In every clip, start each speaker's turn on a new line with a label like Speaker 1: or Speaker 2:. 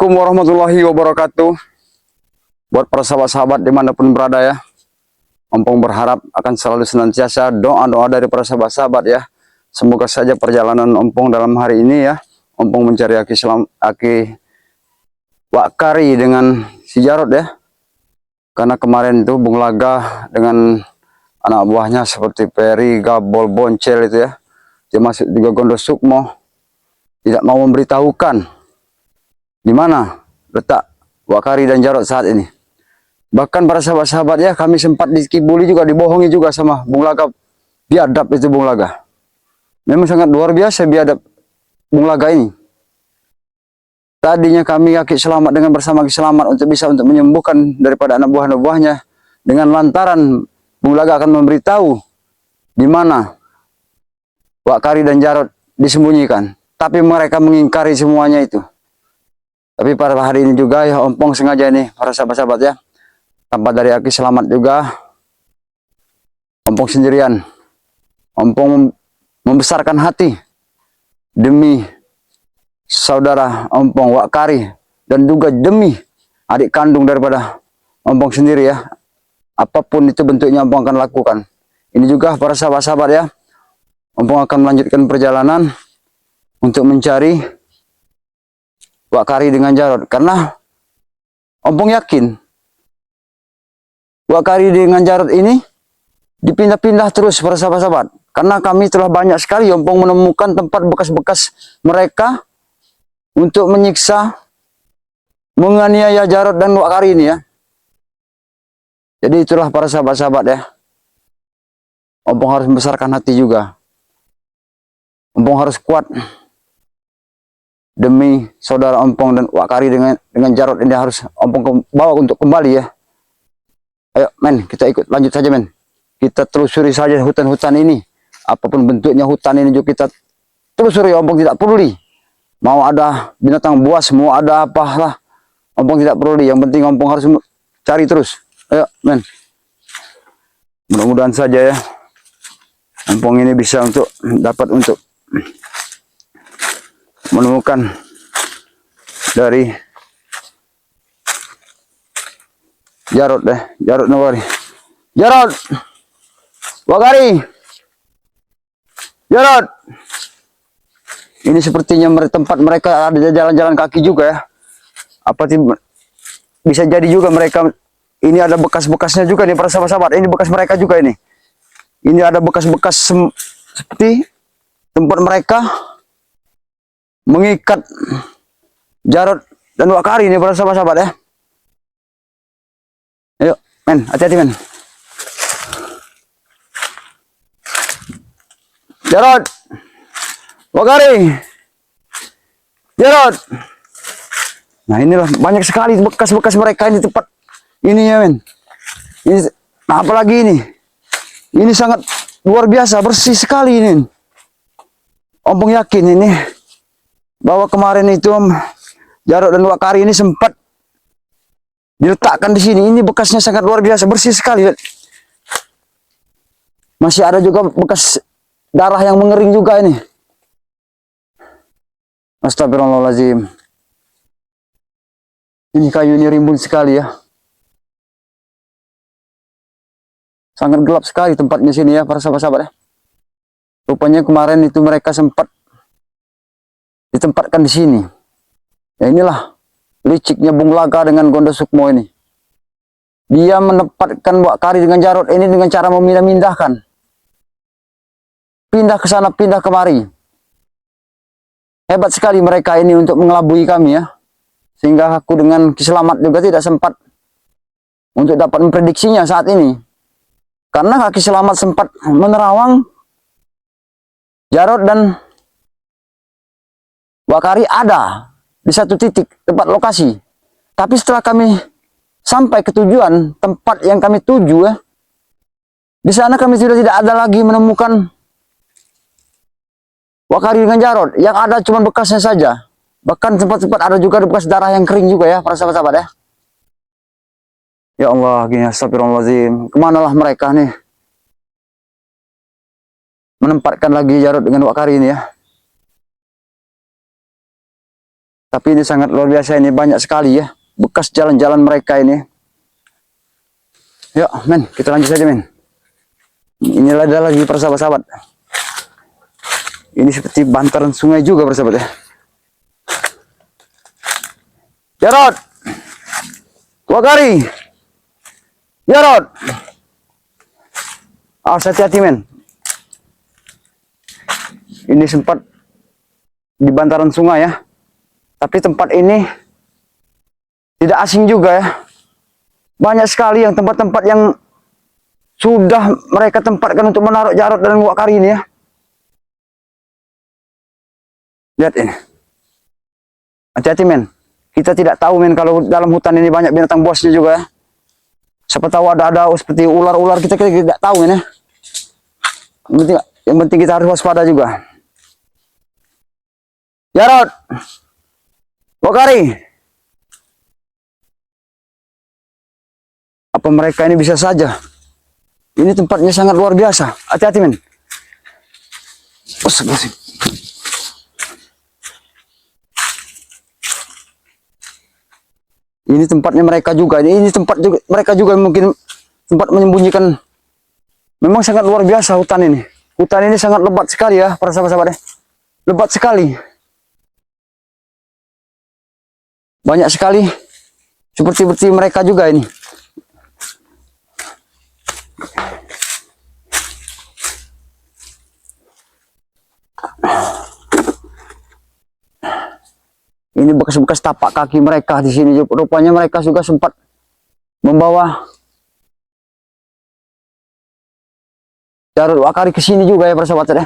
Speaker 1: Assalamualaikum warahmatullahi wabarakatuh. Buat para sahabat-sahabat dimanapun berada ya, Ompong berharap akan selalu senantiasa doa-doa dari para sahabat-sahabat ya. Semoga saja perjalanan Ompong dalam hari ini ya, Ompong mencari aki Wak Kari dengan si Jarod ya. Karena kemarin itu Bung Laga dengan anak buahnya seperti Peri, Gabol, Boncel itu ya, termasuk juga Gondo Sukmo, tidak mau memberitahukan di mana letak Wak Kari dan Jarod saat ini. Bahkan para sahabat-sahabat ya, kami sempat dikibuli juga, dibohongi juga sama Bung Laga. Biadab itu Bung Laga. Memang sangat luar biasa biadab Bung Laga ini. Tadinya kami Ki Selamat dengan bersama Ki Selamat untuk bisa menyembuhkan daripada anak buahnya. Dengan lantaran Bung Laga akan memberitahu di mana Wak Kari dan Jarod disembunyikan. Tapi mereka mengingkari semuanya itu. Tapi pada hari ini juga ya, Ompong sengaja ini para sahabat-sahabat ya, tanpa dari Ki Selamat juga, Ompong sendirian. Ompong membesarkan hati demi saudara Ompong Wak Kari, dan juga demi adik kandung daripada Ompong sendiri ya. Apapun itu bentuknya Ompong akan lakukan. Ini juga para sahabat-sahabat ya, Ompong akan melanjutkan perjalanan untuk mencari Wak Kari dengan Jarod, karena Ompong yakin Wak Kari dengan Jarod ini dipindah-pindah terus para sahabat-sahabat. Karena kami telah banyak sekali Ompong menemukan tempat bekas-bekas mereka untuk menyiksa, menganiaya Jarod dan Wak Kari ini ya. Jadi itulah para sahabat-sahabat ya, Ompong harus membesarkan hati juga. Ompong harus kuat demi saudara Ompong dan Wak Kari dengan Jarod ini, harus Ompong bawa untuk kembali ya. Ayo men, kita ikut lanjut saja men. Kita telusuri saja hutan-hutan ini. Apapun bentuknya hutan ini juga kita telusuri. Ompong tidak peduli. Mau ada binatang buas, mau ada apalah, Ompong tidak peduli. Yang penting Ompong harus cari terus. Ayo men. Mudah-mudahan saja ya, Ompong ini bisa dapat untuk menemukan dari Jarod deh, Jarod Wak Kari. Jarod, Wak Kari, Jarod. Ini sepertinya tempat mereka ada jalan-jalan kaki juga ya. Apa bisa jadi juga mereka ini ada bekas-bekasnya juga nih para sahabat-sahabat. Ini bekas mereka juga ini. Ini ada bekas-bekas seperti tempat mereka mengikat Jarod dan Wak Kari ini para sahabat-sahabat ya. Ayo men, hati-hati men. Jarod, Wak Kari, Jarod. Nah inilah banyak sekali bekas-bekas mereka ini tempat ini ya men. Ini nah, apalagi ini. Ini sangat luar biasa, bersih sekali ini. Ompong yakin ini bahwa kemarin itu Jarod dan Wak Kari ini sempat diletakkan di sini. Ini bekasnya sangat luar biasa, bersih sekali. Masih ada juga bekas darah yang mengering juga ini. Astagfirullahaladzim. Ini kayu ini rimbun sekali ya. Sangat gelap sekali tempatnya sini ya para sahabat-sahabat ya. Rupanya kemarin itu mereka sempat ditempatkan di sini. Ya inilah liciknya Bung Laga dengan Gondo Sukmo ini. Dia menempatkan Wak Kari dengan Jarod ini dengan cara memindah-mindahkan. Pindah ke sana, pindah kemari. Hebat sekali mereka ini untuk mengelabui kami ya. Sehingga aku dengan Ki Selamat juga tidak sempat untuk dapat memprediksinya saat ini. Karena Ki Selamat sempat menerawang Jarod dan Wak Kari ada di satu titik tempat lokasi. Tapi setelah kami sampai ke tujuan tempat yang kami tuju ya, di sana kami sudah tidak ada lagi menemukan Wak Kari dengan Jarod. Yang ada cuma bekasnya saja. Bahkan tempat-tempat ada juga bekas darah yang kering juga ya para sahabat-sahabat ya. Ya Allah, gini astagfirullahaladzim. Kemanalah mereka nih menempatkan lagi Jarod dengan Wak Kari ini ya. Tapi ini sangat luar biasa, ini banyak sekali ya bekas jalan-jalan mereka ini. Yuk men, kita lanjut saja men. Inilah ada lagi persahabat-sahabat. Ini seperti bantaran sungai juga persahabat ya. Jarod, Wakari, Jarod, awas hati-hati men. Ini sempat di bantaran sungai ya, tapi tempat ini tidak asing juga ya. Banyak sekali yang tempat-tempat yang sudah mereka tempatkan untuk menaruh Jarod dan Wakari ini ya. Lihat ini, hati-hati men. Kita tidak tahu men, kalau dalam hutan ini banyak binatang buasnya juga ya. Siapa tahu ada seperti ular-ular, kita tidak tahu men ya. Yang penting kita harus waspada juga. Jarod, Wakari, apa mereka ini bisa saja? Ini tempatnya sangat luar biasa. Hati-hati men. Ini tempatnya mereka juga. Ini tempat juga, mereka juga mungkin tempat menyembunyikan. Memang sangat luar biasa hutan ini. Hutan ini sangat lebat sekali ya para sahabat-sahabat ya. Lebat sekali. Banyak sekali seperti mereka juga ini. Ini bekas-bekas tapak kaki mereka di sini. Rupanya mereka juga sempat membawa Jarod Wakari ke sini juga ya para sahabat ya.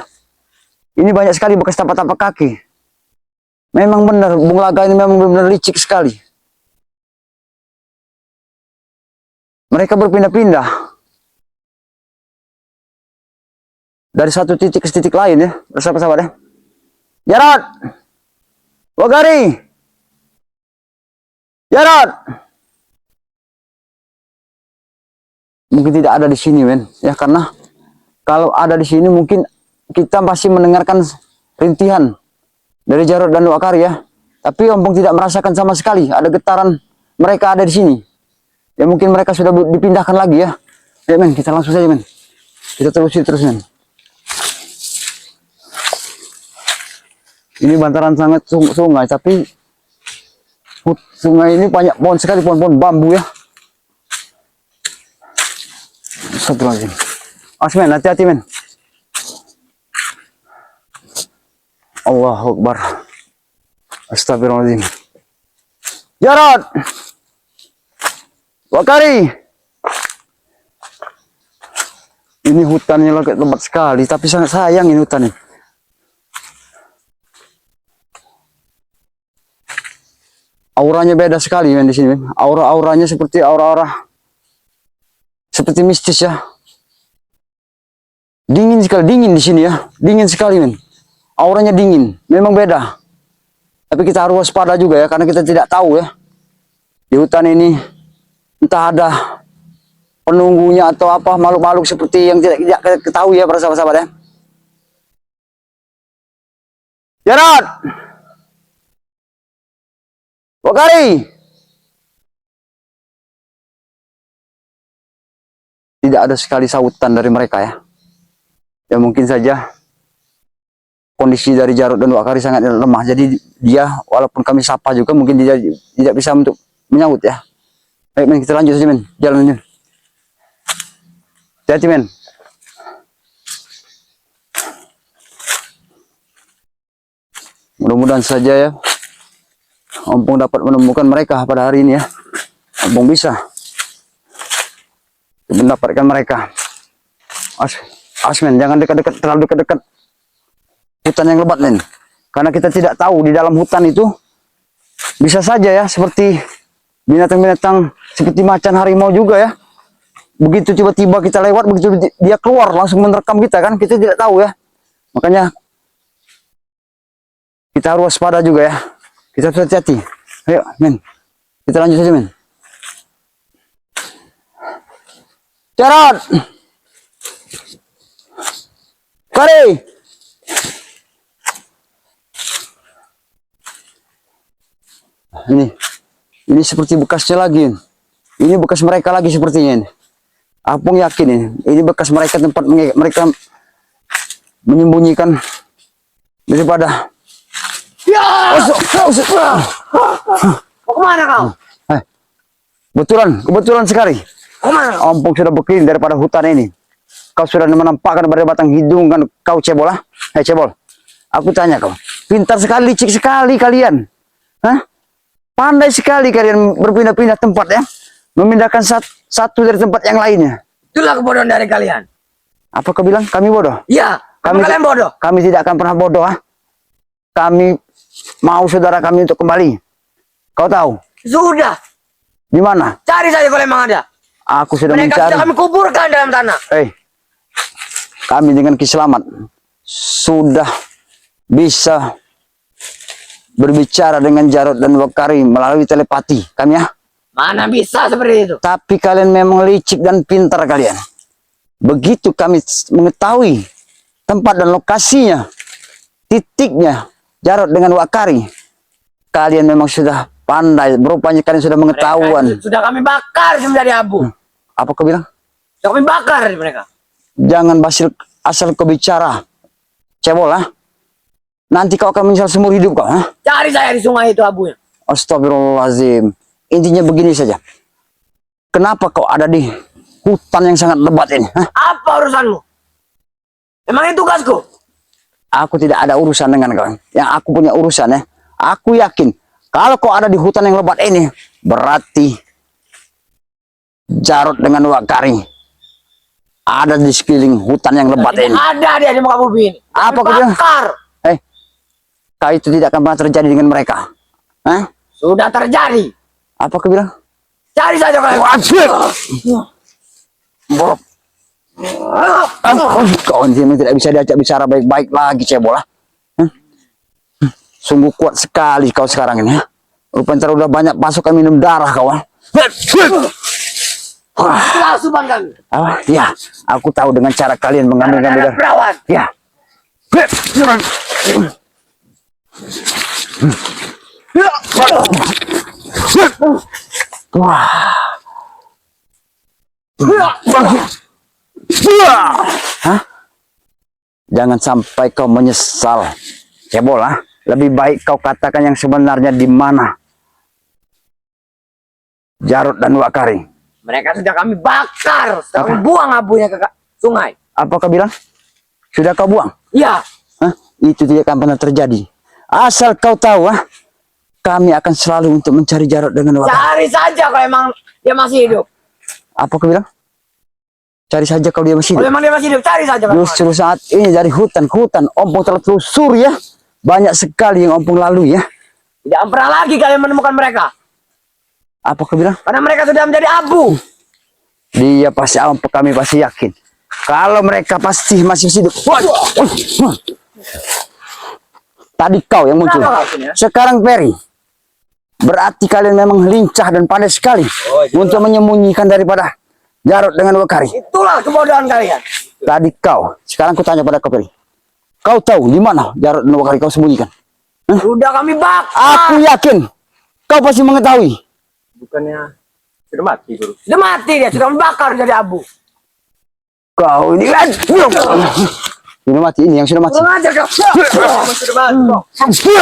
Speaker 1: Ini banyak sekali bekas tapak-tapak kaki. Memang benar, Bung Laga ini memang benar-benar licik sekali. Mereka berpindah-pindah dari satu titik ke titik lain ya, sahabat-sahabat ya. Jarod, Wakari, Jarod. Mungkin tidak ada di sini men, ya, karena kalau ada di sini mungkin kita masih mendengarkan rintihan dari Jarod dan Wakari ya. Tapi Ompong tidak merasakan sama sekali ada getaran mereka ada di sini. Ya mungkin mereka sudah dipindahkan lagi ya. Ya men, kita langsung saja men. Kita telusuri terus men. Ini bantaran sangat sungai, tapi sungai ini banyak pohon sekali, pohon-pohon bambu ya. Satu lagi. Awas men, hati-hati men. Allahu Akbar. Astagfirullahaladzim. Jarod, Wakari. Ini hutannya lebat sekali, tapi sangat sayang ini hutan ini. Auranya beda sekali men di sini. Aura-auranya seperti aura-aura seperti mistis ya. Dingin sekali, dingin di sini ya. Dingin sekali men. Auranya dingin, memang beda. Tapi kita harus waspada juga ya, karena kita tidak tahu ya. Di hutan ini entah ada penunggunya atau apa, makhluk-makhluk seperti yang tidak ketahui ya para sahabat-sahabat ya. Jarod, Wakari. Tidak ada sekali sautan dari mereka ya. Ya mungkin saja kondisi dari Jarod dan Wakari sangat lemah. Jadi dia walaupun kami sapa juga mungkin dia tidak bisa untuk menyahut ya. Baik men, kita lanjut saja men. Jalan. Hati-hati men. Mudah-mudahan saja ya Ompong dapat menemukan mereka pada hari ini ya. Ompong bisa mendapatkan mereka. Asmen, jangan dekat-dekat, terlalu dekat-dekat hutan yang lebat men. Karena kita tidak tahu di dalam hutan itu bisa saja ya seperti binatang-binatang seperti macan, harimau juga ya. Begitu tiba-tiba kita lewat, begitu dia keluar langsung menerkam kita kan, kita tidak tahu ya. Makanya kita harus waspada juga ya. Kita harus hati-hati. Ayo men, kita lanjut saja men. Jarod, Wakari. Ini seperti bekasnya lagi. Ini bekas mereka lagi sepertinya ini. Apung yakin ini bekas mereka, tempat mereka menyembunyikan daripada.
Speaker 2: Ya! Mau kemana kau?
Speaker 1: Kebetulan sekali.
Speaker 2: Kemana?
Speaker 1: Ompong sudah berkeliling daripada hutan ini. Kau sudah menampakkan pada batang hidung kan kau cebol, ah? Cebol. Aku tanya kau, pintar sekali, licik sekali kalian. Hah? Pandai sekali kalian berpindah-pindah tempat ya. Memindahkan satu dari tempat yang lainnya.
Speaker 2: Itulah kebodohan dari kalian.
Speaker 1: Apa kau bilang? Kami bodoh?
Speaker 2: Iya, kalian bodoh.
Speaker 1: Kami tidak akan pernah bodoh, ah. Kami mau saudara kami untuk kembali. Kau tahu?
Speaker 2: Sudah.
Speaker 1: Di mana?
Speaker 2: Cari saja kalau memang ada.
Speaker 1: Aku sudah
Speaker 2: Mereka
Speaker 1: mencari.
Speaker 2: sudah kami kuburkan dalam tanah.
Speaker 1: Kami dengan Kiselamat sudah bisa berbicara dengan Jarod dan Wakari melalui telepati. Kami ya.
Speaker 2: Mana bisa seperti itu?
Speaker 1: Tapi kalian memang licik dan pintar kalian. Begitu kami mengetahui tempat dan lokasinya, titiknya Jarod dengan Wakari, kalian memang sudah pandai. Berupanya kalian sudah mengetahuan.
Speaker 2: Sudah kami bakar menjadi abu.
Speaker 1: Apa kau bilang?
Speaker 2: Sudah kami bakar mereka.
Speaker 1: Jangan asal kau bicara, cebol, ah. Nanti kau akan menyesal seumur hidup kau. Ah.
Speaker 2: Cari saya di sungai itu abunya.
Speaker 1: Astagfirullahaladzim. Intinya begini saja. Kenapa kau ada di hutan yang sangat lebat ini? Hah?
Speaker 2: Apa urusanmu? Emang itu tugasku?
Speaker 1: Aku tidak ada urusan dengan kau. Yang aku punya urusan ya. Aku yakin kalau kau ada di hutan yang lebat ini, berarti Jarod dengan Wakari ada di sekeliling hutan yang lebat ini.
Speaker 2: Ada dia di muka bumi ini.
Speaker 1: Apa kau bilang? Kau itu tidak akan pernah terjadi dengan mereka. Hah?
Speaker 2: Sudah terjadi.
Speaker 1: Apa kau bilang?
Speaker 2: Cari saja kalian.
Speaker 1: Borok. Kau ini tidak bisa diajak bicara baik-baik lagi, cebol. Sungguh kuat sekali kau sekarang ini. Rupanya udah banyak pasukan minum darah kau.
Speaker 2: Kelasupan kami.
Speaker 1: Ya, aku tahu dengan cara kalian mengambil darah. Ya. Hah? Jangan sampai kau menyesal, cebol. Lebih baik kau katakan yang sebenarnya di mana Jarod dan Wakari.
Speaker 2: Mereka sudah kami bakar, sudah kami buang abunya ke sungai.
Speaker 1: Apa kau bilang? Sudah kau buang?
Speaker 2: Iya.
Speaker 1: Itu tidak akan pernah terjadi. Asal kau tahu, kami akan selalu untuk mencari Jarod dengan Wakari.
Speaker 2: Cari saja kalau emang dia masih hidup.
Speaker 1: Apa kau bilang? Cari saja kalau dia masih hidup.
Speaker 2: Kalau memang dia masih hidup, cari saja.
Speaker 1: Justru saat ini dari hutan ke hutan, Ompong telah telusur ya. Banyak sekali yang Ompong lalui ya.
Speaker 2: Tidak pernah lagi kalian menemukan mereka.
Speaker 1: Apa kau bilang?
Speaker 2: Karena mereka sudah menjadi abu.
Speaker 1: Dia pasti, kami pasti yakin. Kalau mereka pasti masih hidup. Tadi kau yang muncul. Sekarang Peri. Berarti kalian memang lincah dan pandai sekali untuk menyembunyikan daripada Jarod dengan Wakari.
Speaker 2: Itulah kebodohan kalian.
Speaker 1: Tadi kau. Sekarang aku tanya pada kau, Peri. Kau tahu di mana Jarod dan Wakari kau sembunyikan?
Speaker 2: Sudah kami bakar.
Speaker 1: Aku yakin kau pasti mengetahui.
Speaker 2: Bukannya sudah mati, Guru? Sudah mati dia, sudah membakar jadi abu.
Speaker 1: Kau ini kan sudah mati, ini yang sudah mati.
Speaker 2: Kurang ajar kau. Sudah
Speaker 1: mati.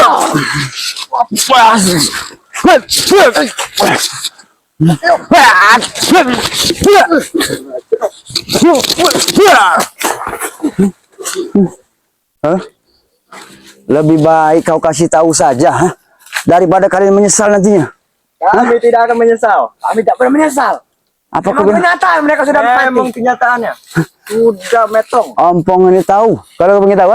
Speaker 1: Lebih baik kau kasih tahu saja daripada kalian menyesal nantinya.
Speaker 2: Kami tidak akan menyesal. Kami tidak pernah menyesal.
Speaker 1: Apa
Speaker 2: memang kenyataan mereka sudah mati. Memang kenyataannya. Sudah metong.
Speaker 1: Ompong ini tahu. Kalau kau ingin tahu,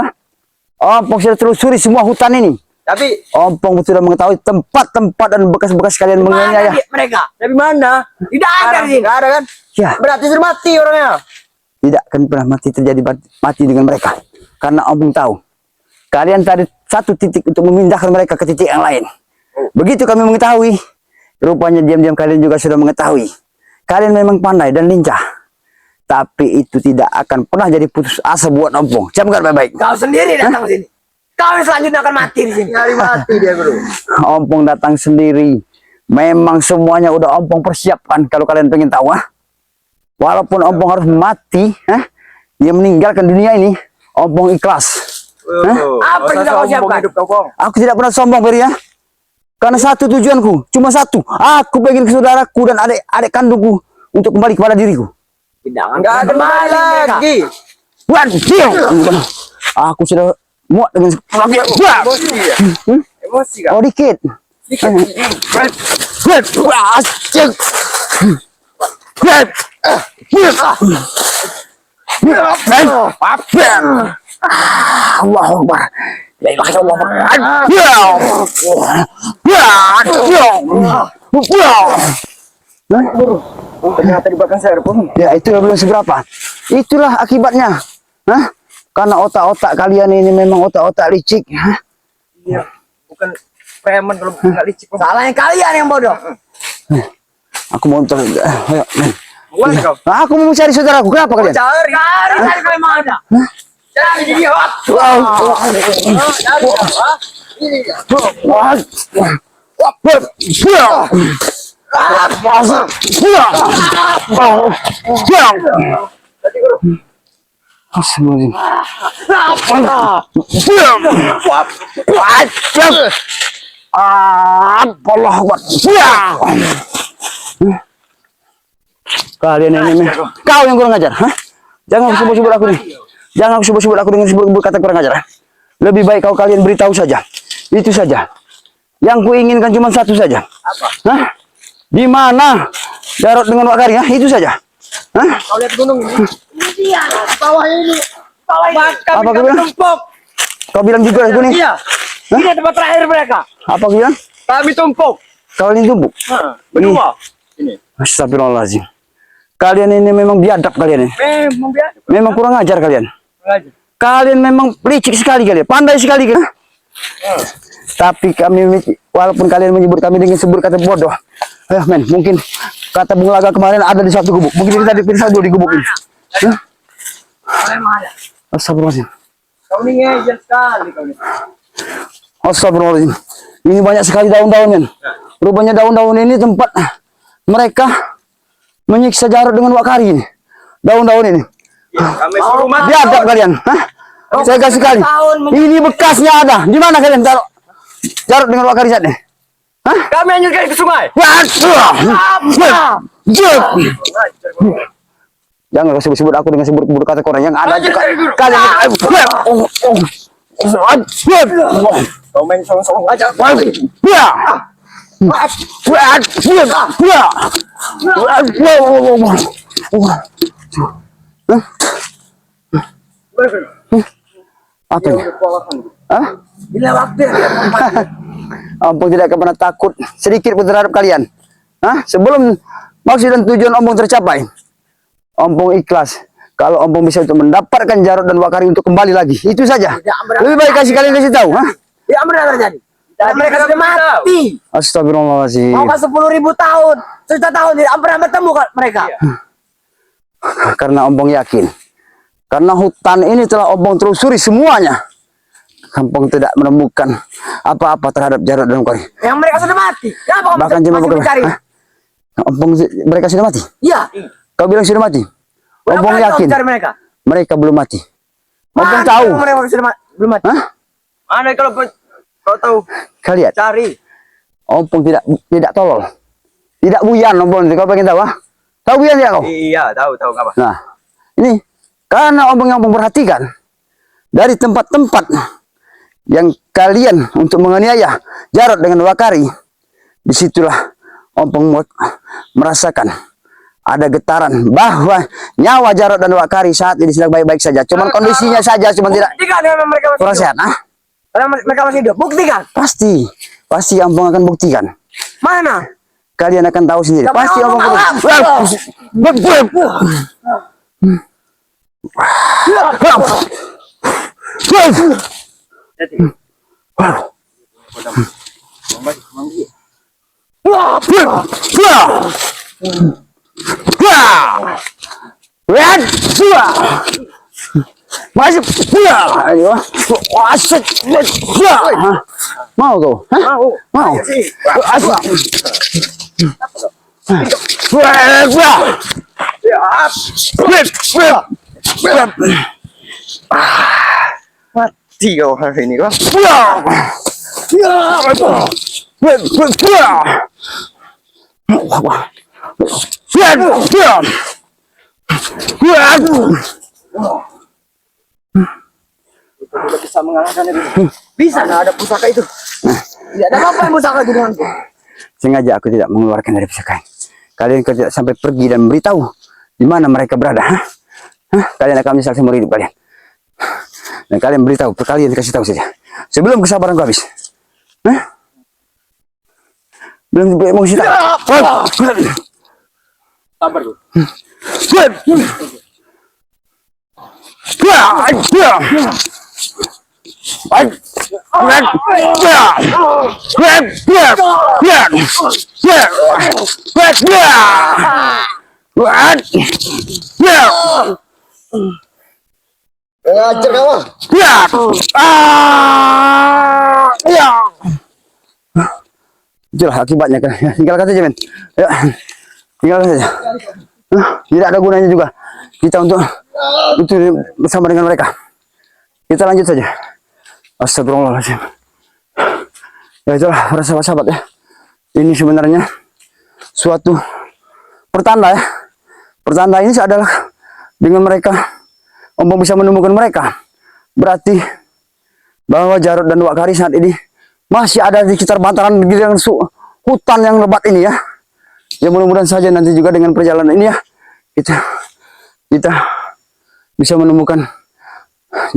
Speaker 1: Ompong sudah telusuri semua hutan ini.
Speaker 2: Tapi
Speaker 1: Ompong sudah mengetahui tempat-tempat dan bekas-bekas kalian menganiaya.
Speaker 2: Mereka dari mana? Tidak ada di sini. Tidak ada kan?
Speaker 1: Ya.
Speaker 2: Berarti sudah mati orangnya.
Speaker 1: Tidak akan pernah terjadi mati dengan mereka. Karena Ompong tahu. Kalian tadi satu titik untuk memindahkan mereka ke titik yang lain. Begitu kami mengetahui. Rupanya diam-diam kalian juga sudah mengetahui. Kalian memang pandai dan lincah. Tapi itu tidak akan pernah jadi putus asa buat Ompong. Camkan baik-baik.
Speaker 2: Kau sendiri datang ke sini. Kau yang selanjutnya akan mati di sini. Nyari mati dia, Bro.
Speaker 1: Ompong datang sendiri. Memang semuanya udah Ompong persiapkan. Kalau kalian pengen tahu, walaupun Ompong harus mati, dia meninggalkan dunia ini, Ompong ikhlas.
Speaker 2: Apa yang kau siapkan?
Speaker 1: Aku tidak pernah sombong, Beri, ya. Karena satu tujuanku, cuma satu. Aku pengen ke saudaraku dan adik kandungku untuk kembali kepada diriku.
Speaker 2: Enggak ada lagi.
Speaker 1: Aku sudah muak dengan
Speaker 2: Emosi ya? Emosi kan?
Speaker 1: Oh, dikit. Allah Akbar. La ilaha illallah.
Speaker 2: Ternyata di belakang saya ada pohon.
Speaker 1: Ya, itu belum seberapa. Itulah akibatnya. Karena otak-otak kalian ini memang otak-otak licik.
Speaker 2: Iya, bukan preman kalau nggak licik. Salahnya kalian yang bodoh.
Speaker 1: Aku mau nonton. Ayo, men.
Speaker 2: Boleh kau?
Speaker 1: Aku mau cari saudaraku. Kenapa kalian?
Speaker 2: Cari kalian mana ada? Cari dia. Ini dia.
Speaker 1: Kalian ini, kau yang kurang ajar, Jangan sebut-sebut aku nih. Jangan sebut-sebut aku dengan sebut-sebut kata kurang ajar. Lebih baik kalian beritahu saja. Itu saja. Yang kuinginkan cuma satu saja.
Speaker 2: Apa?
Speaker 1: Di mana Jarod dengan Wak Kari, Itu saja.
Speaker 2: Kau lihat gunung ini? Ini dia, bawah ini. Bawah ini.
Speaker 1: Apa kau bilang?
Speaker 2: Tumpuk.
Speaker 1: Kau bilang juga aku nih?
Speaker 2: Iya. Ini tempat terakhir mereka.
Speaker 1: Apa kau bilang?
Speaker 2: Kami tumpuk.
Speaker 1: Kalian tumpuk?
Speaker 2: Berdua. Ini.
Speaker 1: Astagfirullahaladzim. Kalian ini memang biadab kalian ini.
Speaker 2: Memang biasa.
Speaker 1: Memang kurang ajar kalian. Kalian memang licik sekali kalian. Pandai sekali kalian. Tapi kami, walaupun kalian menyebut kami dengan sebut kata bodoh. Men, mungkin kata Bung Laga kemarin ada di satu gubuk. Mungkin kita dipisah dulu di gubuk ini. Astagfirullahaladzim.
Speaker 2: Kau ini ngejar sekali kau ini.
Speaker 1: Astagfirullahaladzim. Ini banyak sekali daun-daun, men. Rupanya daun-daun ini tempat mereka menyiksa Jarod dengan Wak Kari ini. Daun-daun ini.
Speaker 2: Kami suruh mati.
Speaker 1: Biadab kalian. Saya kasih sekali. Ini bekasnya ada. Di mana kalian taruh Jarod dengan Wak Kari saat ini?
Speaker 2: Kami hanyutkan ke sungai.
Speaker 1: Jangan kau sebut-sebut aku dengan sebut kata korang yang ada juga. Kalian
Speaker 2: Kau main song-song aja.
Speaker 1: Apa ini?
Speaker 2: Bila waktu ya.
Speaker 1: Ompong tidak akan pernah takut sedikit pun terhadap kalian. Sebelum maksud dan tujuan Ompong tercapai, Ompong ikhlas kalau Ompong bisa untuk mendapatkan Jarod dan Wak Kari untuk kembali lagi. Itu saja. Lebih baik kalian kasih tahu.
Speaker 2: Ya benar terjadi. Dan mereka sudah mati.
Speaker 1: Astagfirullahaladzim.
Speaker 2: Mau ke 10.000 tahun, 1 tahun tidak pernah bertemu mereka.
Speaker 1: Karena Ompong yakin, karena hutan ini telah Ompong telusuri semuanya, Ompong tidak menemukan apa-apa terhadap Jarod dan Wak Kari.
Speaker 2: Yang mereka sudah mati. Kenapa kamu
Speaker 1: Bahkan cuma
Speaker 2: masih mencari?
Speaker 1: Ompong mereka sudah mati.
Speaker 2: Iya.
Speaker 1: Kau bilang sudah mati. Ompong yakin
Speaker 2: Cari mereka.
Speaker 1: mereka belum mati. Ompong tahu.
Speaker 2: Mereka sudah belum mati. Mana kalau kau tahu?
Speaker 1: Kalian.
Speaker 2: Cari.
Speaker 1: Ompong tidak tolol. Tidak buyan Ompong. Kau pengen tahu? Tahu buyan ya kau?
Speaker 2: Iya, tahu apa.
Speaker 1: Nah, ini karena Ompong yang memperhatikan dari tempat-tempat yang kalian untuk menganiaya Jarod dengan Wak Kari, disitulah Ompong merasakan ada getaran bahwa nyawa Jarod dan Wak Kari saat ini sedang baik-baik saja. Cuman kondisinya saja, cuman tidak kurang sehat.
Speaker 2: Karena mereka masih hidup. Buktikan.
Speaker 1: Pasti Ompong akan buktikan.
Speaker 2: Mana?
Speaker 1: Kalian akan tahu sendiri. Pasti Ompong Masih. Ya. Ayo. Asik. Ya. Mau kau? Hah? Mau.
Speaker 2: Ayo sih.
Speaker 1: Asik.
Speaker 2: Mati kau hari ini kau. Tidak bisa mengalahkannya dulu. Bisa nggak ada pusaka itu? Tidak ada apa-apa yang pusaka itu denganku.
Speaker 1: Sengaja aku tidak mengeluarkan dari pusaka. Kalian tidak sampai pergi dan memberitahu di mana mereka berada. Hah? Hah? Kalian akan menyesal seumur hidup kalian. Dan kalian beritahu, kalian kasih tahu saja. Sebelum kesabaranku habis. Hah? Belum emosi tak?
Speaker 2: Sabar bro. Ngajar kawan.
Speaker 1: Itulah akibatnya kan. Tinggalkan saja men. Ya. Tinggalkan saja. Tidak ada gunanya juga kita untuk bersama dengan mereka. Kita lanjut saja. Astagfirullahaladzim. Ya itulah para sahabat-sahabat ya. Ini sebenarnya suatu pertanda ya. Pertanda ini adalah dengan mereka Ompong bisa menemukan mereka. Berarti bahwa Jarod dan Wak Kari saat ini masih ada di sekitar bantaran hutan yang lebat ini ya. Ya mudah-mudahan saja nanti juga dengan perjalanan ini ya kita bisa menemukan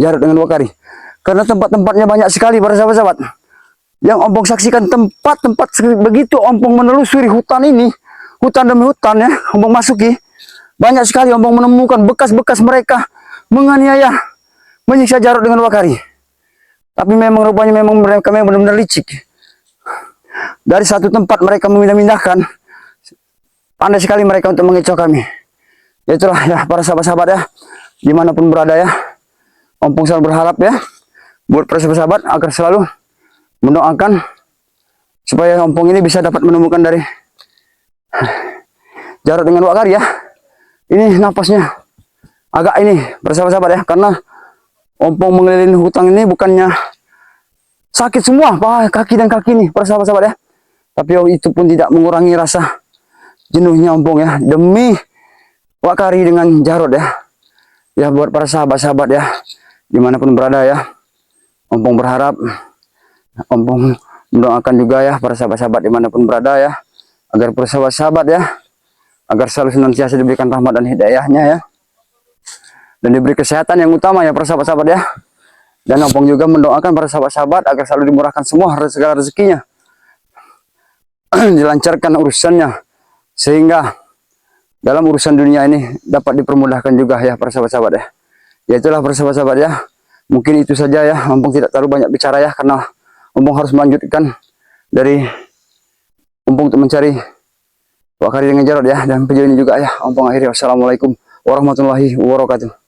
Speaker 1: Jarod dengan Wak Kari. Karena tempat-tempatnya banyak sekali para sahabat-sahabat. Yang Ompong saksikan tempat-tempat begitu Ompong menelusuri hutan ini, hutan demi hutan ya, Ompong masuki. Banyak sekali Ompong menemukan bekas-bekas mereka menganiaya, menyiksa Jarod dengan Wak Kari. Tapi memang rupanya mereka memang benar-benar licik. Dari satu tempat mereka memindah-mindahkan. Pandai sekali mereka untuk mengecoh kami. Itulah ya para sahabat-sahabat ya, dimanapun berada ya. Ompong selalu berharap ya, buat para sahabat agar selalu mendoakan supaya Ompong ini bisa dapat menemukan dari Jarod dengan Wak Kari ya. Ini napasnya agak ini para sahabat ya, karena Ompong mengelilingi hutan ini bukannya sakit semua kaki dan kaki ini para sahabat ya. Tapi itu pun tidak mengurangi rasa jenuhnya Ompong ya, demi Wak Kari dengan Jarod ya. Ya buat para sahabat-sahabat ya, dimanapun berada ya, Ompong berharap, Ompong mendoakan juga ya para sahabat-sahabat dimanapun berada ya, agar para sahabat-sahabat ya, agar selalu senantiasa diberikan rahmat dan hidayahnya ya, dan diberi kesehatan yang utama ya para sahabat-sahabat ya. Dan Ompong juga mendoakan para sahabat-sahabat agar selalu dimurahkan semua segala rezekinya, dilancarkan urusannya, sehingga dalam urusan dunia ini dapat dipermudahkan juga ya para sahabat-sahabat ya. Ya itulah para sahabat-sahabat ya. Mungkin itu saja ya. Ompong tidak terlalu banyak bicara ya, karena Ompong harus melanjutkan dari Ompong untuk mencari Wak Kari dengan Jarod ya. Dan video ini juga ya Ompong akhiri. Wassalamualaikum warahmatullahi wabarakatuh.